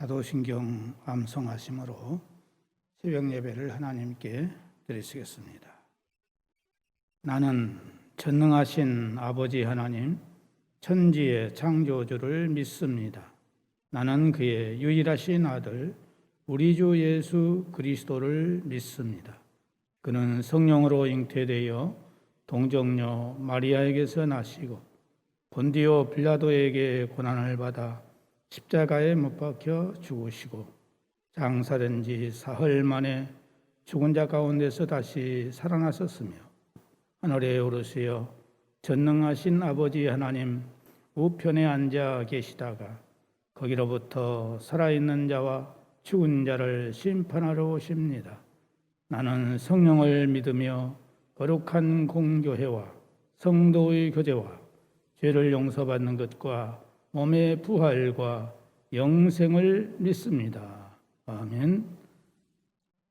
사도신경 암송하심으로 새벽 예배를 하나님께 드리시겠습니다. 나는 전능하신 아버지 하나님, 천지의 창조주를 믿습니다. 나는 그의 유일하신 아들, 우리 주 예수 그리스도를 믿습니다. 그는 성령으로 잉태되어 동정녀 마리아에게서 나시고 본디오 빌라도에게 고난을 받아 십자가에 못 박혀 죽으시고 장사된 지 사흘 만에 죽은 자 가운데서 다시 살아나셨으며 하늘에 오르시어 전능하신 아버지 하나님 우편에 앉아 계시다가 거기로부터 살아있는 자와 죽은 자를 심판하러 오십니다. 나는 성령을 믿으며 거룩한 공교회와 성도의 교제와 죄를 용서받는 것과 몸의 부활과 영생을 믿습니다. 아멘.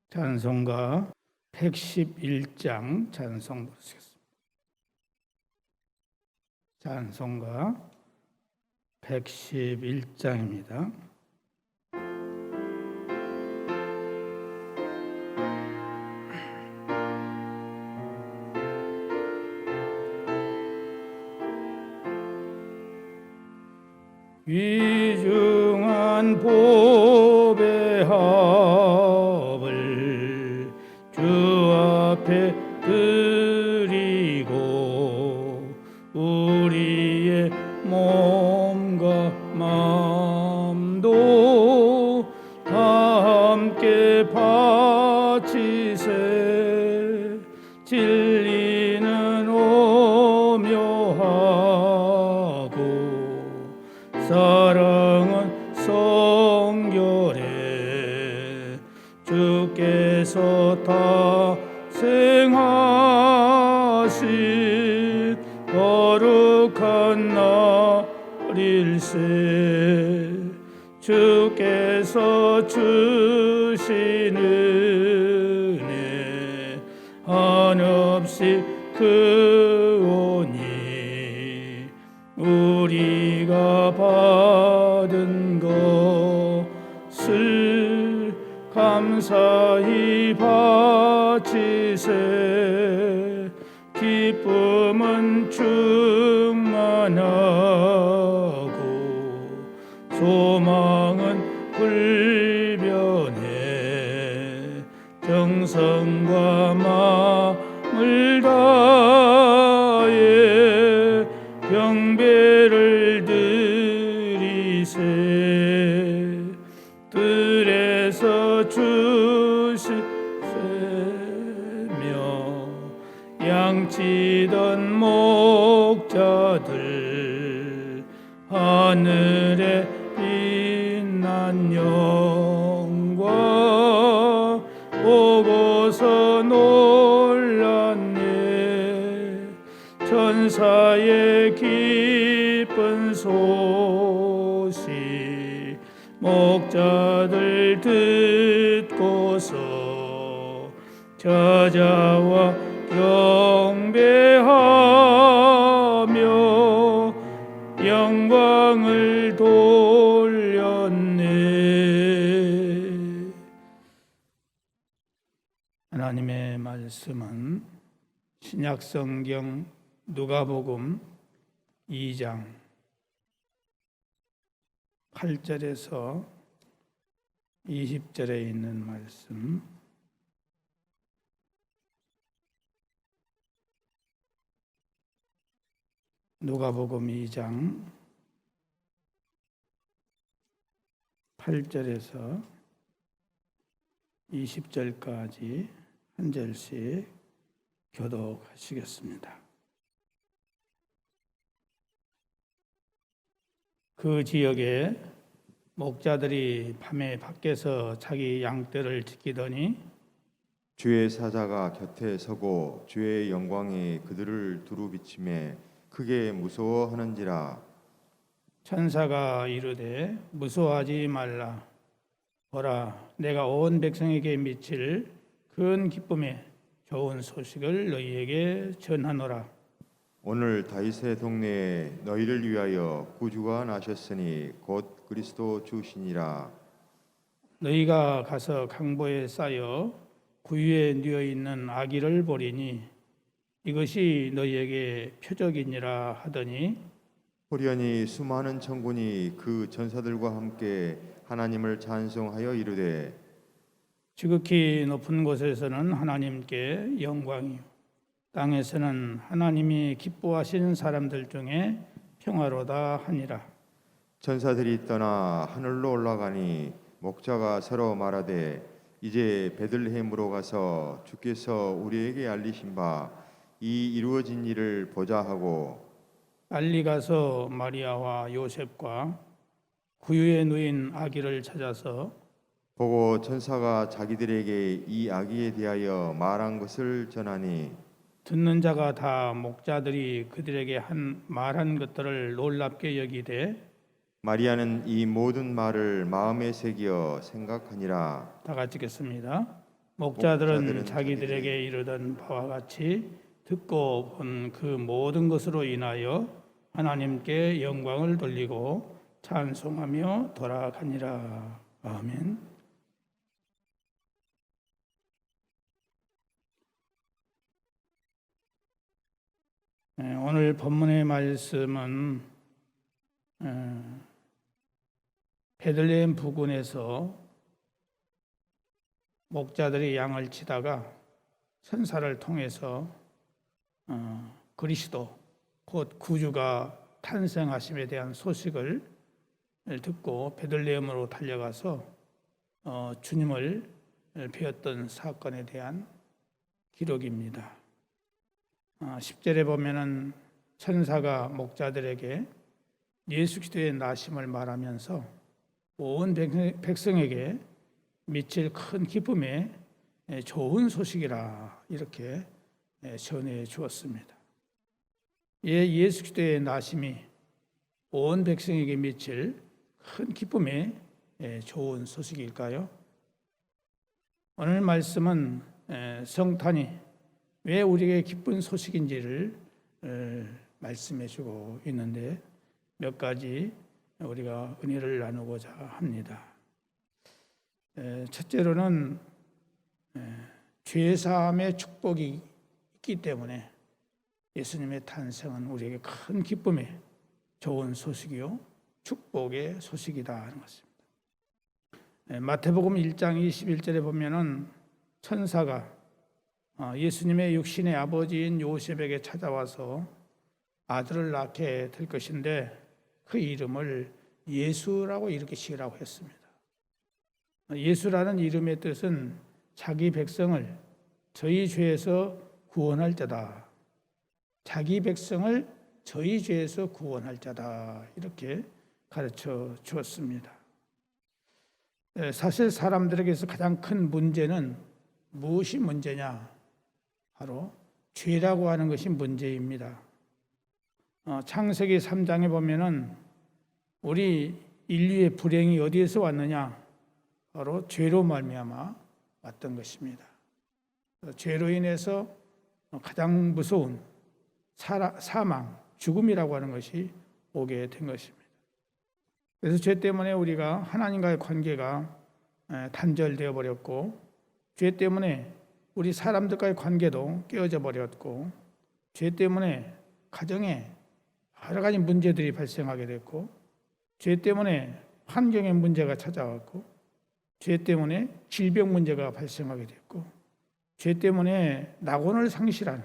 찬송가 111장 찬송 부르시겠습니다. 찬송가 111장입니다. 귀중한 보배 합을 주 앞에 드리고 우리의 몸과 마음도 다 함께 바치세. 진리는 오묘하고 사랑은 성결해. 주께서 다 생하신 거룩한 날일세. 주께서 주신 은혜 한없이 크오니 우리가 받은 것을 감사히 바치세. 기쁨은 충만하고 소망은 불변해. 정성과 마음을 다해 경배를 드리세. 뜰에서 주시세며 양치던 목자들 하늘에 빛난 영광 보고서 놀랐네. 천사의 기쁜 소식 목자들 듣고서 찾아와 경배하며 영광을 돌렸네. 하나님의 말씀은 신약성경 누가복음 2장 8절에서 20절에 있는 말씀, 누가복음 2장 8절에서 20절까지 한 절씩 교독하시겠습니다. 그 지역에 목자들이 밤에 밖에서 자기 양떼를 지키더니 주의 사자가 곁에 서고 주의 영광이 그들을 두루 비치매 크게 무서워하는지라. 천사가 이르되 무서워하지 말라. 보라, 내가 온 백성에게 미칠 큰 기쁨의 좋은 소식을 너희에게 전하노라. 오늘 다윗의 동네에 너희를 위하여 구주가 나셨으니 곧 그리스도 주시니라. 너희가 가서 강보에 쌓여 구유에 누워 있는 아기를 보리니 이것이 너희에게 표적이니라 하더니 호련히 수많은 천군이 그 전사들과 함께 하나님을 찬송하여 이르되 지극히 높은 곳에서는 하나님께 영광이요 땅에서는 하나님이 기뻐하시는 사람들 중에 평화로다 하니라. 전사들이 떠나 하늘로 올라가니 목자가 서로 말하되 이제 베들레헴으로 가서 주께서 우리에게 알리신 바 이 이루어진 일을 보자 하고 빨리 가서 마리아와 요셉과 구유에 누인 아기를 찾아서 보고 천사가 자기들에게 이 아기에 대하여 말한 것을 전하니 듣는 자가 다 목자들이 그들에게 말한 것들을 놀랍게 여기되 마리아는 이 모든 말을 마음에 새겨 생각하니라. 다 같이 읽겠습니다. 목자들은 목자들은 자기들에게 이르던 바와 같이 듣고 본 그 모든 것으로 인하여 하나님께 영광을 돌리고 찬송하며 돌아가니라. 아멘. 오늘 본문의 말씀은 베들레헴 부근에서 목자들이 양을 치다가 천사를 통해서 그리스도 곧 구주가 탄생하심에 대한 소식을 듣고 베들레헴으로 달려가서 주님을 배웠던 사건에 대한 기록입니다. 10절에 보면은 천사가 목자들에게 예수 그리스도의 나심을 말하면서 온 백성에게 미칠 큰 기쁨의 좋은 소식이라 이렇게 전해 주었습니다. 예수 그리스도의 나심이 온 백성에게 미칠 큰 기쁨의 좋은 소식일까요? 오늘 말씀은 성탄이 왜 우리에게 기쁜 소식인지를 말씀해 주고 있는데 몇 가지 우리가 은혜를 나누고자 합니다. 첫째로는 죄사함의 축복이 있기 때문에 예수님의 탄생은 우리에게 큰 기쁨의 좋은 소식이요 축복의 소식이다 하는 것입니다. 마태복음 1장 21절에 보면은 천사가 예수님의 육신의 아버지인 요셉에게 찾아와서 아들을 낳게 될 것인데 그 이름을 예수라고 이렇게 지으라고 했습니다. 예수라는 이름의 뜻은 자기 백성을 저희 죄에서 구원할 자다. 자기 백성을 저희 죄에서 구원할 자다. 이렇게 가르쳐 주었습니다. 사실 사람들에게서 가장 큰 문제는 무엇이 문제냐? 바로 죄라고 하는 것이 문제입니다. 창세기 3장에 보면은 우리 인류의 불행이 어디에서 왔느냐? 바로 죄로 말미암아 왔던 것입니다. 죄로 인해서 가장 무서운 사망, 죽음이라고 하는 것이 오게 된 것입니다. 그래서 죄 때문에 우리가 하나님과의 관계가 단절되어 버렸고, 죄 때문에 우리 사람들과의 관계도 깨어져 버렸고, 죄 때문에 가정에 여러 가지 문제들이 발생하게 됐고, 죄 때문에 환경의 문제가 찾아왔고, 죄 때문에 질병 문제가 발생하게 됐고, 죄 때문에 낙원을 상실한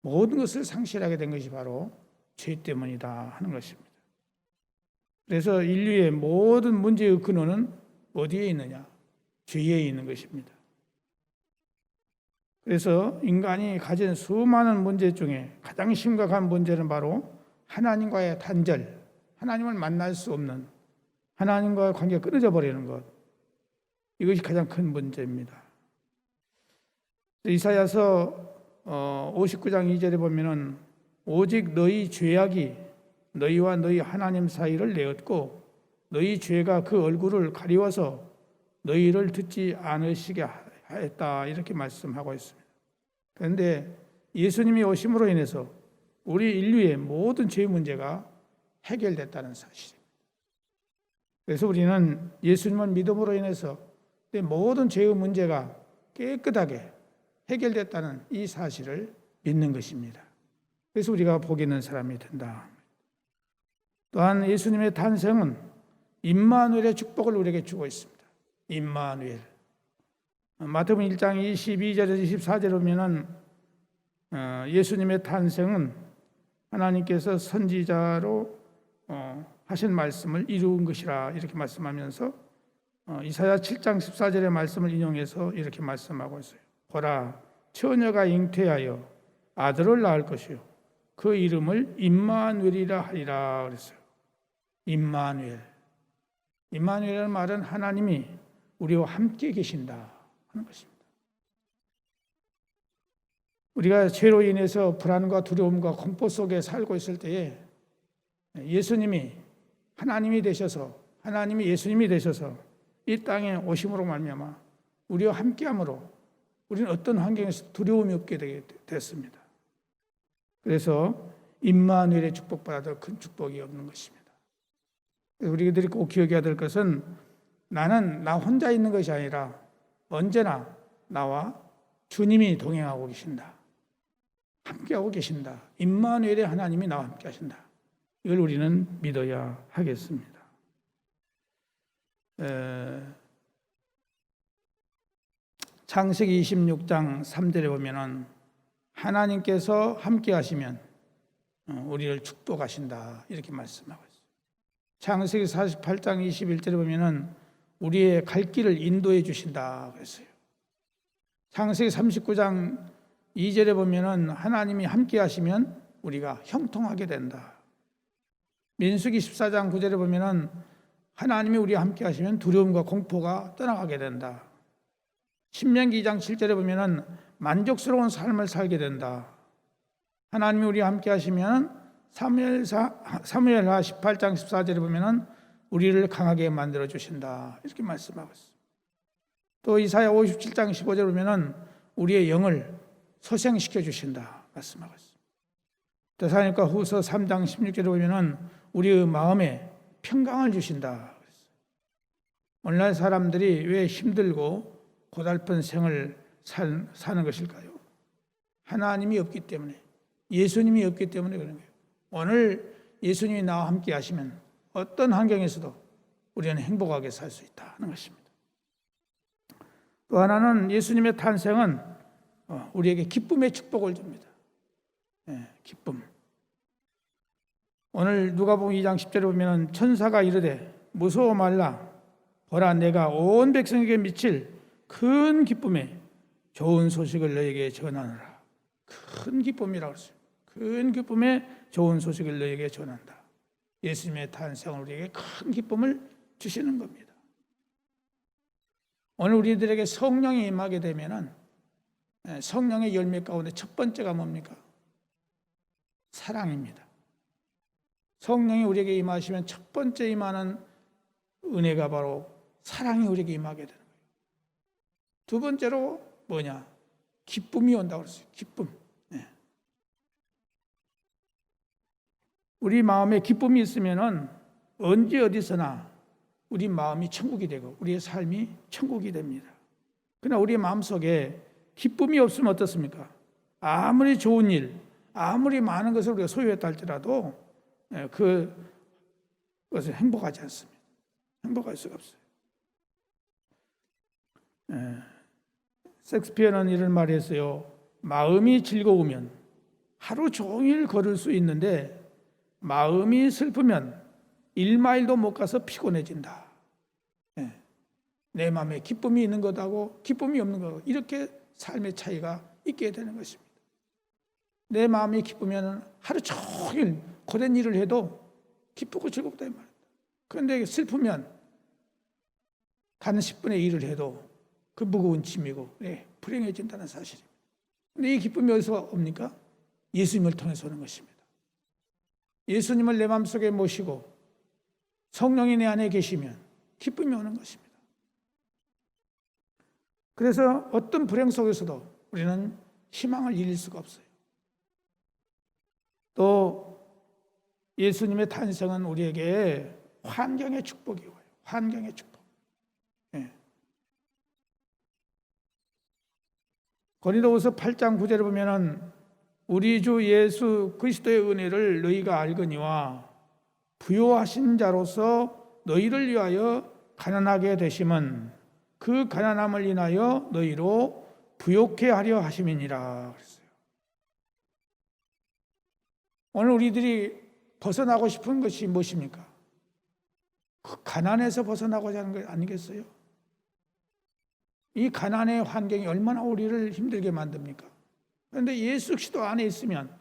모든 것을 상실하게 된 것이 바로 죄 때문이다 하는 것입니다. 그래서 인류의 모든 문제의 근원은 어디에 있느냐? 죄에 있는 것입니다. 그래서 인간이 가진 수많은 문제 중에 가장 심각한 문제는 바로 하나님과의 단절, 하나님을 만날 수 없는, 하나님과의 관계가 끊어져 버리는 것, 이것이 가장 큰 문제입니다. 이사야서 59장 2절에 보면은 오직 너희 죄악이 너희와 너희 하나님 사이를 내었고 너희 죄가 그 얼굴을 가리워서 너희를 듣지 않으시게 하였다 이렇게 말씀하고 있습니다. 그런데 예수님이 오심으로 인해서 우리 인류의 모든 죄 문제가 해결됐다는 사실입니다. 그래서 우리는 예수님을 믿음으로 인해서 내 모든 죄의 문제가 깨끗하게 해결됐다는 이 사실을 믿는 것입니다. 그래서 우리가 복 있는 사람이 된다. 또한 예수님의 탄생은 임마누엘의 축복을 우리에게 주고 있습니다. 임마누엘. 마태복음 1장 22절에서 24절에 보면은 예수님의 탄생은 하나님께서 선지자로 하신 말씀을 이루은 것이라 이렇게 말씀하면서 이사야 7장 14절의 말씀을 인용해서 이렇게 말씀하고 있어요. 보라, 처녀가 잉태하여 아들을 낳을 것이요 그 이름을 임마누엘이라 하리라 그랬어요. 임마누엘. 임마누엘이라는 말은 하나님이 우리와 함께 계신다 하는 것입니다. 우리가 죄로 인해서 불안과 두려움과 공포 속에 살고 있을 때에 예수님이 하나님이 되셔서 하나님이 예수님이 되셔서 이 땅에 오심으로 말미암아 우리와 함께함으로 우리는 어떤 환경에서 두려움이 없게 되게 됐습니다. 그래서 임마누엘의 축복보다 더 큰 축복이 없는 것입니다. 우리들이 꼭 기억해야 될 것은 나는 나 혼자 있는 것이 아니라 언제나 나와 주님이 동행하고 계신다. 함께하고 계신다. 임마누엘의 하나님이 나와 함께 하신다. 이걸 우리는 믿어야 하겠습니다. 창세기 26장 3절에 보면은 하나님께서 함께 하시면 우리를 축복하신다 이렇게 말씀하고 있어요. 창세기 48장 21절에 보면은 우리의 갈 길을 인도해 주신다 그랬어요. 창세기 39장 2절에 보면은 하나님이 함께 하시면 우리가 형통하게 된다. 민수기 14장 9절에 보면은 하나님이 우리와 함께 하시면 두려움과 공포가 떠나가게 된다. 신명기 2장 7절에 보면은 만족스러운 삶을 살게 된다. 하나님이 우리와 함께 하시면 사무엘하 18장 14절에 보면은 우리를 강하게 만들어 주신다. 이렇게 말씀하고 있습니다. 또 이사야 57장 15절에 보면은 우리의 영을 소생시켜 주신다. 말씀하고 있습니다. 데살로니가 후서 3장 16절에 보면은 우리의 마음에 평강을 주신다. 오늘날 사람들이 왜 힘들고 고달픈 생을 사는 것일까요? 하나님이 없기 때문에, 예수님이 없기 때문에 그런 거예요. 오늘 예수님이 나와 함께 하시면 어떤 환경에서도 우리는 행복하게 살 수 있다는 것입니다. 또 하나는 예수님의 탄생은 우리에게 기쁨의 축복을 줍니다. 기쁨. 오늘 누가복음 2장 10절에 보면 천사가 이르되 무서워 말라 보라 내가 온 백성에게 미칠 큰 기쁨에 좋은 소식을 너에게 전하노라. 큰 기쁨이라고 했어요. 큰 기쁨에 좋은 소식을 너에게 전한다. 예수님의 탄생은 우리에게 큰 기쁨을 주시는 겁니다. 오늘 우리들에게 성령이 임하게 되면은 성령의 열매 가운데 첫 번째가 뭡니까? 사랑입니다. 성령이 우리에게 임하시면 첫 번째 임하는 은혜가 바로 사랑이 우리에게 임하게 되는 거예요. 두 번째로 뭐냐? 기쁨이 온다고 그랬어요. 기쁨. 우리 마음에 기쁨이 있으면은 언제 어디서나 우리 마음이 천국이 되고 우리의 삶이 천국이 됩니다. 그러나 우리 마음속에 기쁨이 없으면 어떻습니까? 아무리 좋은 일, 아무리 많은 것을 우리가 소유했다 할지라도 그것을 행복하지 않습니다. 행복할 수가 없어요. 섹스피어는 이런 말을 했어요. 마음이 즐거우면 하루 종일 걸을 수 있는데 마음이 슬프면 1마일도 못 가서 피곤해진다. 내 마음에 기쁨이 있는 것하고 기쁨이 없는 것하고 이렇게 삶의 차이가 있게 되는 것입니다. 내 마음이 기쁘면 하루 종일 고된 일을 해도 기쁘고 즐겁다 이 말입니다. 그런데 슬프면 단 10분의 일을 해도 그 무거운 짐이고 불행해진다는 사실입니다. 그런데 이 기쁨이 어디서 옵니까? 예수님을 통해서 오는 것입니다. 예수님을 내 마음속에 모시고 성령이 내 안에 계시면 기쁨이 오는 것입니다. 그래서 어떤 불행 속에서도 우리는 희망을 잃을 수가 없어요. 또 예수님의 탄생은 우리에게 환경의 축복이 와요. 환경의 축복. 예. 고린도후서 8장 9절에 보면은 우리 주 예수 그리스도의 은혜를 너희가 알거니와 부요하신 자로서 너희를 위하여 가난하게 되심은 그 가난함을 인하여 너희로 부요케 하려 하심이니라 그랬어요. 오늘 우리들이 벗어나고 싶은 것이 무엇입니까? 그 가난에서 벗어나고자 하는 것 아니겠어요? 이 가난의 환경이 얼마나 우리를 힘들게 만듭니까? 그런데 예수 그리스도 안에 있으면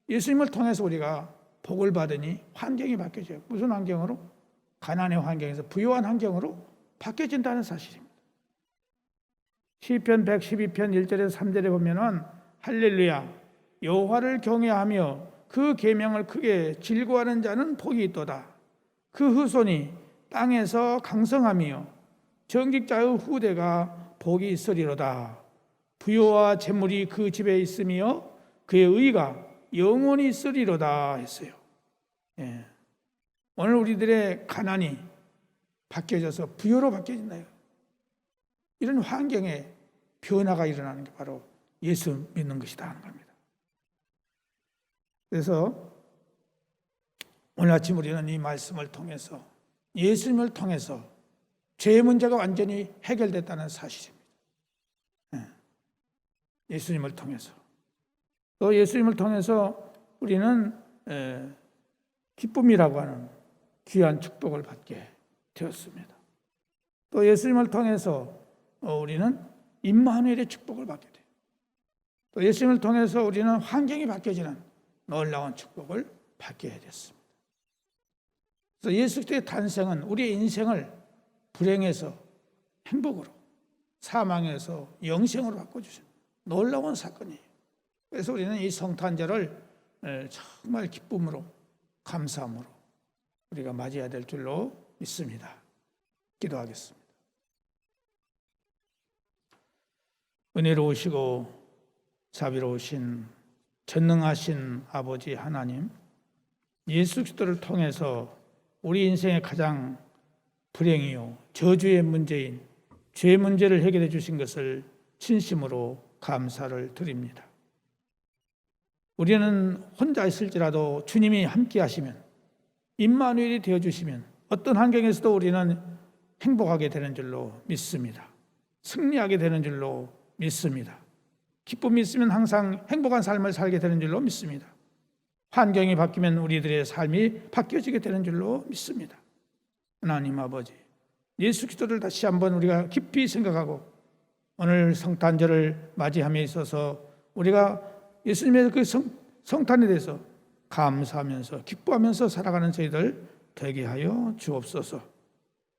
예수님을 통해서 우리가 복을 받으니 환경이 바뀌어져요. 무슨 환경으로? 가난의 환경에서 부유한 환경으로 바뀌어진다는 사실입니다. 시편 112편 1절에서 3절에 보면은 할렐루야 여호와를 경외하며 그 계명을 크게 즐거워하는 자는 복이 있도다. 그 후손이 땅에서 강성하며 정직자의 후대가 복이 있으리로다. 부요와 재물이 그 집에 있으며 그의 의가 영원히 있으리로다 했어요. 예. 오늘 우리들의 가난이 바뀌어져서 부요로 바뀌어진다. 이런 환경에 변화가 일어나는 게 바로 예수 믿는 것이다 하는 겁니다. 그래서 오늘 아침 우리는 이 말씀을 통해서 예수님을 통해서 죄의 문제가 완전히 해결됐다는 사실입니다. 예수님을 통해서 또 예수님을 통해서 우리는 기쁨이라고 하는 귀한 축복을 받게 되었습니다. 또 예수님을 통해서 우리는 임마누엘의 축복을 받게 돼요. 또 예수님을 통해서 우리는 환경이 바뀌어지는 놀라운 축복을 받게 됐습니다. 그래서 예수 그리스도의 탄생은 우리의 인생을 불행에서 행복으로, 사망에서 영생으로 바꿔주신 놀라운 사건이에요. 그래서 우리는 이 성탄절을 정말 기쁨으로, 감사함으로 우리가 맞이해야 될 줄로 믿습니다. 기도하겠습니다. 은혜로우시고 자비로우신 전능하신 아버지 하나님, 예수 그리스도를 통해서 우리 인생의 가장 불행이요 저주의 문제인 죄 문제를 해결해 주신 것을 진심으로 감사를 드립니다. 우리는 혼자 있을지라도 주님이 함께 하시면, 임마누엘이 되어주시면 어떤 환경에서도 우리는 행복하게 되는 줄로 믿습니다. 승리하게 되는 줄로 믿습니다. 기쁨이 있으면 항상 행복한 삶을 살게 되는 줄로 믿습니다. 환경이 바뀌면 우리들의 삶이 바뀌어지게 되는 줄로 믿습니다. 하나님 아버지, 예수 그리스도를 다시 한번 우리가 깊이 생각하고 오늘 성탄절을 맞이함에 있어서 우리가 예수님의 그 성탄에 대해서 감사하면서 기뻐하면서 살아가는 저희들 되게 하여 주옵소서.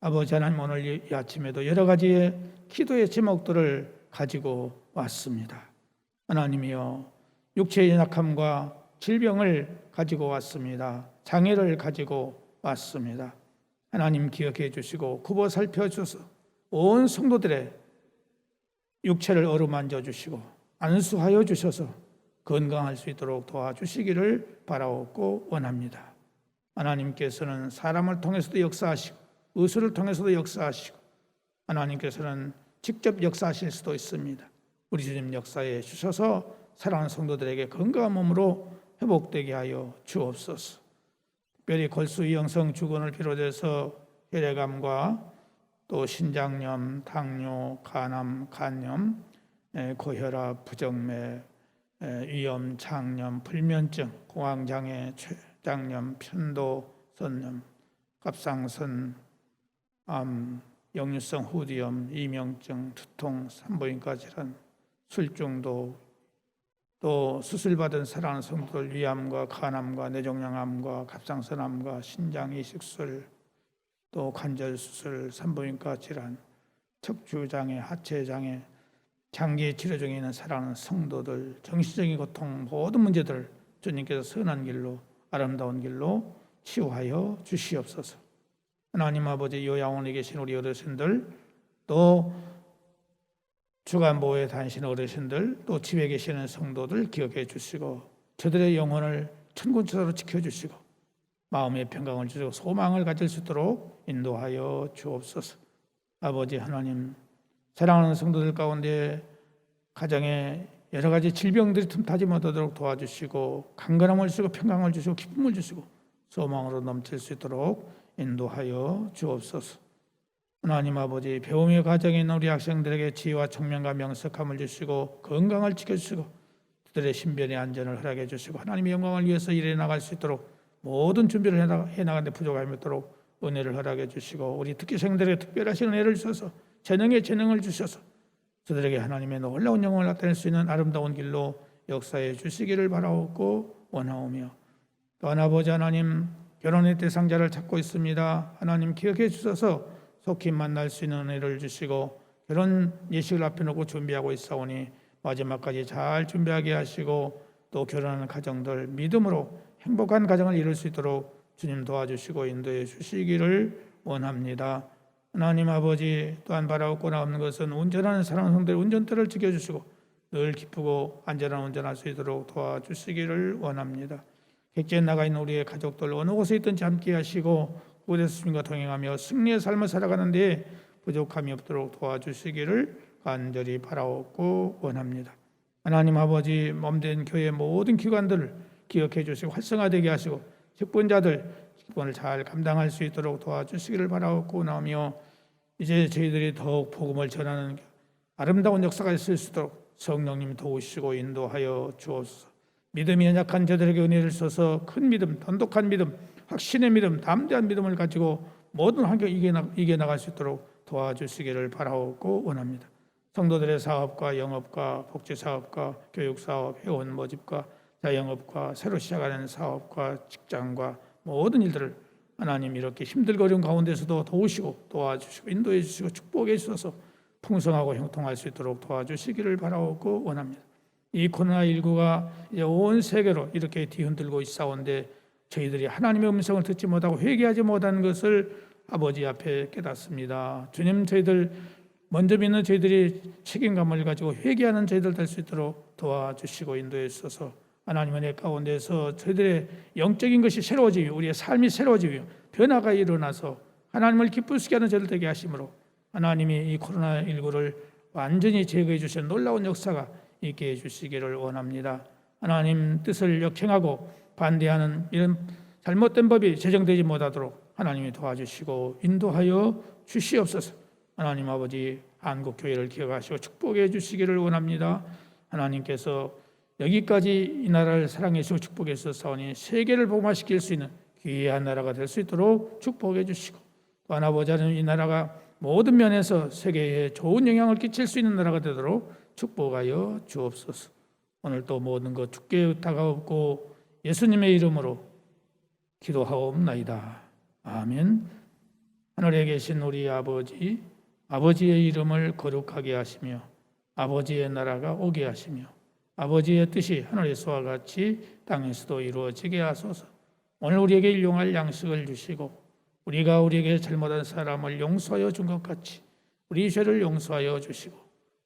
아버지 하나님, 오늘 이 아침에도 여러 가지의 기도의 제목들을 가지고 왔습니다. 하나님이여, 육체의 연약함과 질병을 가지고 왔습니다. 장애를 가지고 왔습니다. 하나님 기억해 주시고 굽어 살펴주셔서 온 성도들의 육체를 어루만져 주시고 안수하여 주셔서 건강할 수 있도록 도와주시기를 바라옵고 원합니다. 하나님께서는 사람을 통해서도 역사하시고 의술을 통해서도 역사하시고 하나님께서는 직접 역사하실 수도 있습니다. 우리 주님 역사해 주셔서 사랑하는 성도들에게 건강한 몸으로 회복되게 하여 주옵소서. 특별히 골수이형성 주근을 비롯해서 혈액암과 또 신장염, 당뇨, 간암, 간염, 고혈압, 부정맥, 위염, 장염, 불면증, 공황장애, 췌장염, 편도, 선염, 갑상선, 암, 역류성 후두염, 이명증, 두통, 산부인과 질환, 술중독, 또 수술받은 사랑하는 성도들 위암과 간암과 뇌종양암과 갑상선암과 신장 이식술, 또 관절수술, 산부인과 질환, 척추장애, 하체장애, 장기 치료 중에 있는 사랑하는 성도들, 정신적인 고통, 모든 문제들 주님께서 선한 길로, 아름다운 길로 치유하여 주시옵소서. 하나님 아버지, 요양원에 계신 우리 어르신들, 또 주간보호에 다니시는 어르신들, 또 집에 계시는 성도들 기억해 주시고 저들의 영혼을 천군천사로 지켜주시고 마음의 평강을 주시고 소망을 가질 수 있도록 인도하여 주옵소서. 아버지 하나님, 사랑하는 성도들 가운데 가정에 여러 가지 질병들이 틈타지 못하도록 도와주시고 강건함을 주시고 평강을 주시고 기쁨을 주시고 소망으로 넘칠 수 있도록 인도하여 주옵소서. 하나님 아버지, 배움의 과정에 있는 우리 학생들에게 지혜와 청명과 명석함을 주시고 건강을 지켜주시고 그들의 신변의 안전을 허락해 주시고 하나님의 영광을 위해서 일해 나갈 수 있도록 모든 준비를 해나가는데 부족함이 없도록 은혜를 허락해 주시고 우리 특기생들에게 특별하신 은혜를 주셔서 재능에 재능을 주셔서 그들에게 하나님의 놀라운 영광을 나타낼 수 있는 아름다운 길로 역사해 주시기를 바라옵고 원하오며, 또한 아버지 하나님, 결혼의 대상자를 찾고 있습니다. 하나님 기억해 주셔서 속히 만날 수 있는 은혜를 주시고 결혼 예식을 앞에 놓고 준비하고 있사오니 마지막까지 잘 준비하게 하시고 또 결혼하는 가정들 믿음으로 행복한 가정을 이룰 수 있도록 주님 도와주시고 인도해 주시기를 원합니다. 하나님 아버지, 또한 바라옵고나 없는 것은 운전하는 사랑하는 성도의 운전대를 지켜주시고 늘 기쁘고 안전한 운전할 수 있도록 도와주시기를 원합니다. 객지에 나가 있는 우리의 가족들 어느 곳에 있든지 함께 하시고 그곳에서 주님과 동행하며 승리의 삶을 살아가는 데 부족함이 없도록 도와주시기를 간절히 바라옵고 원합니다. 하나님 아버지, 몸된 교회 모든 기관들을 기억해 주시고 활성화되게 하시고 직분자들 직분을 잘 감당할 수 있도록 도와주시기를 바라옵고 원하며, 이제 저희들이 더욱 복음을 전하는 아름다운 역사가 있을 수 있도록 성령님 도우시고 인도하여 주옵소서. 믿음이 연약한 저들에게 은혜를 주셔서 큰 믿음, 돈독한 믿음, 확신의 믿음, 담대한 믿음을 가지고 모든 환경을 이겨나갈 수 있도록 도와주시기를 바라옵고 원합니다. 성도들의 사업과 영업과 복지사업과 교육사업, 회원 모집과 자영업과 새로 시작하는 사업과 직장과 모든 일들을 하나님 이렇게 힘들고 어려운 가운데서도 도우시고 도와주시고 인도해 주시고 축복해 주셔서 풍성하고 형통할 수 있도록 도와주시기를 바라옵고 원합니다. 이 코로나19가 이제 온 세계로 이렇게 뒤흔들고 있사온데 저희들이 하나님의 음성을 듣지 못하고 회개하지 못하는 것을 아버지 앞에 깨닫습니다. 주님, 저희들 먼저 믿는 저희들이 책임감을 가지고 회개하는 저희들 될 수 있도록 도와주시고 인도해 주셔서 하나님 은혜 가운데서 저희들의 영적인 것이 새로워지고 우리의 삶이 새로워지고 변화가 일어나서 하나님을 기쁘시게 하는 저희들 되게 하심으로 하나님이 이 코로나19를 완전히 제거해 주신 놀라운 역사가 있게 해주시기를 원합니다. 하나님 뜻을 역행하고 반대하는 이런 잘못된 법이 제정되지 못하도록 하나님이 도와주시고 인도하여 주시옵소서. 하나님 아버지, 한국교회를 기억하시고 축복해 주시기를 원합니다. 하나님께서 여기까지 이 나라를 사랑해 주시고 축복해 주셨사오니 세계를 복음화시킬 수 있는 귀한 나라가 될 수 있도록 축복해 주시고, 또한 아버지 하나님, 이 나라가 모든 면에서 세계에 좋은 영향을 끼칠 수 있는 나라가 되도록 축복하여 주옵소서. 오늘 또 모든 것 주께 의탁하옵고 예수님의 이름으로 기도하옵나이다. 아멘. 하늘에 계신 우리 아버지, 아버지의 이름을 거룩하게 하시며 아버지의 나라가 오게 하시며 아버지의 뜻이 하늘에서와 같이 땅에서도 이루어지게 하소서. 오늘 우리에게 일용할 양식을 주시고 우리가 우리에게 잘못한 사람을 용서하여 준 것 같이 우리 죄를 용서하여 주시고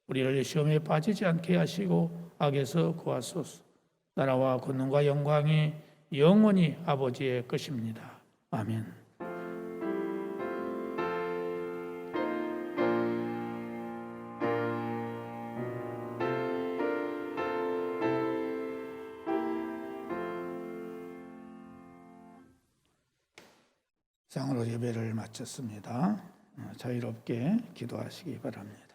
우리를 시험에 빠지지 않게 하시고 악에서 구하소서. 나라와 권능과 영광이 영원히 아버지의 것입니다. 아멘. 장으로 예배를 마쳤습니다. 자유롭게 기도하시기 바랍니다.